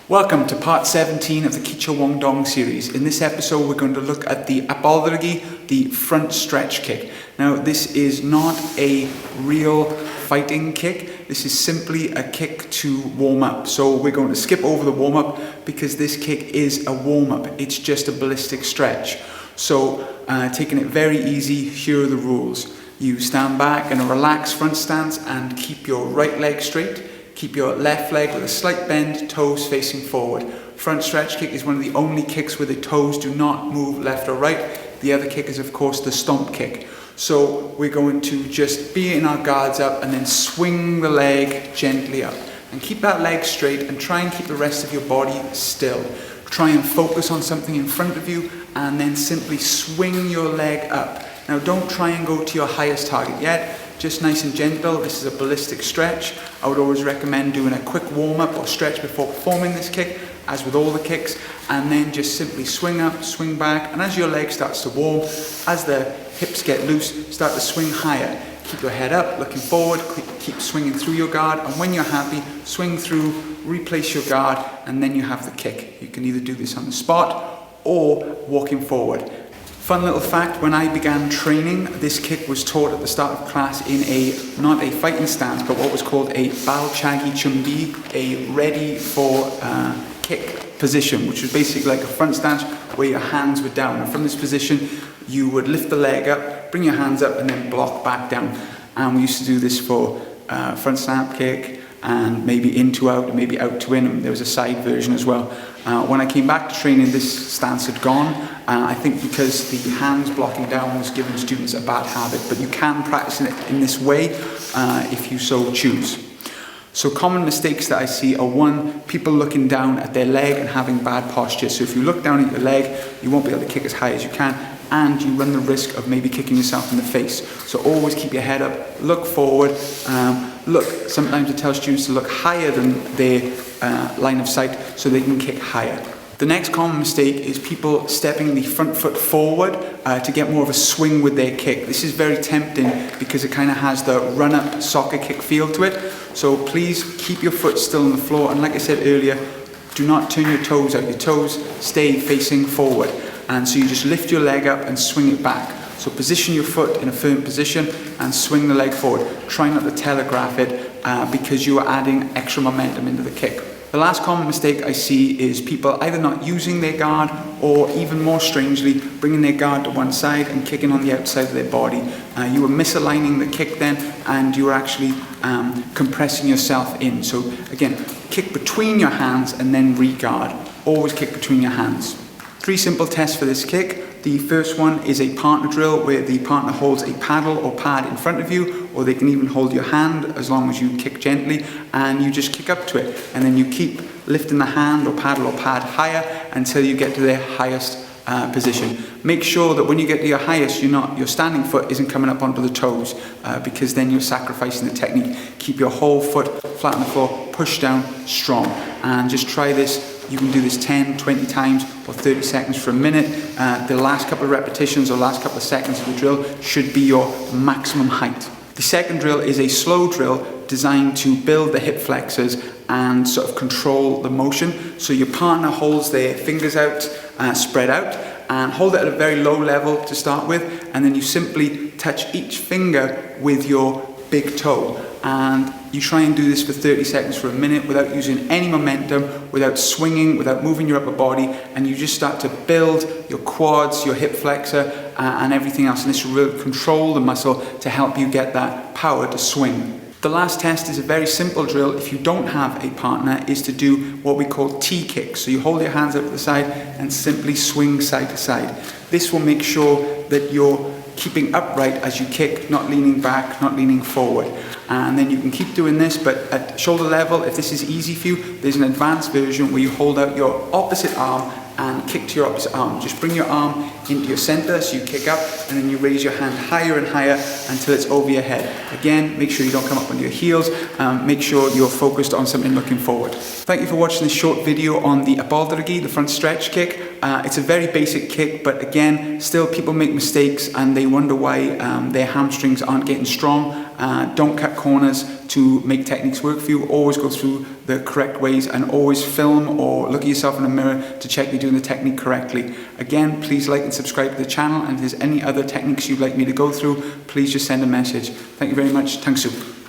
Welcome to part 17 of the Kicho Wong Dong series. In this episode we're going to look at the Abaldaragi, the front stretch kick. Now this is not a real fighting kick, this is simply a kick to warm up. So we're going to skip over the warm up because this kick is a warm up, it's just a ballistic stretch. So taking it very easy, here are the rules. You stand back in a relaxed front stance and keep your right leg straight. Keep your left leg with a slight bend, toes facing forward. Front stretch kick is one of the only kicks where the toes do not move left or right. The other kick is of course the stomp kick. So we're going to just be in our guards up and then swing the leg gently up. And keep that leg straight and try and keep the rest of your body still. Try and focus on something in front of you and then simply swing your leg up. Now don't try and go to your highest target yet. Just nice and gentle. This is a ballistic stretch. I would always recommend doing a quick warm-up or stretch before performing this kick, as with all the kicks, and then just simply swing up, swing back, and as your leg starts to warm, as the hips get loose, start to swing higher. Keep your head up, looking forward, keep swinging through your guard, and when you're happy, swing through, replace your guard, and then you have the kick. You can either do this on the spot or walking forward. Fun little fact, when I began training, this kick was taught at the start of class in not a fighting stance, but what was called a Bahl chumbi, a ready for kick position, which was basically like a front stance where your hands were down. And from this position, you would lift the leg up, bring your hands up, and then block back down. And we used to do this for front snap kick, and maybe in to out, and maybe out to in, and there was a side version as well. When I came back to training, this stance had gone. I think because the hands blocking down was giving students a bad habit, but you can practice it in this way if you so choose. So common mistakes that I see are one, people looking down at their leg and having bad posture. So if you look down at your leg, you won't be able to kick as high as you can, and you run the risk of maybe kicking yourself in the face. So always keep your head up, look forward, sometimes it tells students to look higher than their line of sight so they can kick higher. The next common mistake is people stepping the front foot forward to get more of a swing with their kick. This is very tempting because it kind of has the run-up soccer kick feel to it. So please keep your foot still on the floor, and like I said earlier, do not turn your toes out. Your toes stay facing forward. And so you just lift your leg up and swing it back. So position your foot in a firm position and swing the leg forward. Try not to telegraph it because you are adding extra momentum into the kick. The last common mistake I see is people either not using their guard or even more strangely bringing their guard to one side and kicking on the outside of their body. You are misaligning the kick then, and you are actually compressing yourself in. So again, kick between your hands and then re-guard. Always kick between your hands. 3 simple tests for this kick. The first one is a partner drill where the partner holds a paddle or pad in front of you, or they can even hold your hand as long as you kick gently, and you just kick up to it, and then you keep lifting the hand or paddle or pad higher until you get to their highest position. Make sure that when you get to your highest, your standing foot isn't coming up onto the toes because then you're sacrificing the technique. Keep your whole foot flat on the floor, push down, strong, and just try this. You can do this 10, 20 times or 30 seconds for a minute. The last couple of repetitions or last couple of seconds of the drill should be your maximum height. The second drill is a slow drill designed to build the hip flexors and sort of control the motion. So your partner holds their fingers out, spread out, and hold it at a very low level to start with, and then you simply touch each finger with your big toe. And you try and do this for 30 seconds for a minute without using any momentum, without swinging, without moving your upper body, and you just start to build your quads, your hip flexor, and everything else. And this will really control the muscle to help you get that power to swing. The last test is a very simple drill, if you don't have a partner, is to do what we call T-kicks. So you hold your hands up to the side and simply swing side to side. This will make sure that you're keeping upright as you kick, not leaning back, not leaning forward. And then you can keep doing this, but at shoulder level, if this is easy for you, there's an advanced version where you hold out your opposite arm and kick to your opposite arm. Just bring your arm into your center, so you kick up, and then you raise your hand higher and higher until it's over your head. Again, make sure you don't come up on your heels. Make sure you're focused on something looking forward. Thank you for watching this short video on the Abaldaragi, the front stretch kick. It's a very basic kick, but again, still people make mistakes and they wonder why their hamstrings aren't getting strong. Don't cut corners to make techniques work for you. Always go through the correct ways, and always film or look at yourself in a mirror to check you're doing the technique correctly. Again, please like and subscribe to the channel, and if there's any other techniques you'd like me to go through, please just send a message. Thank you very much. Thanks, Soup.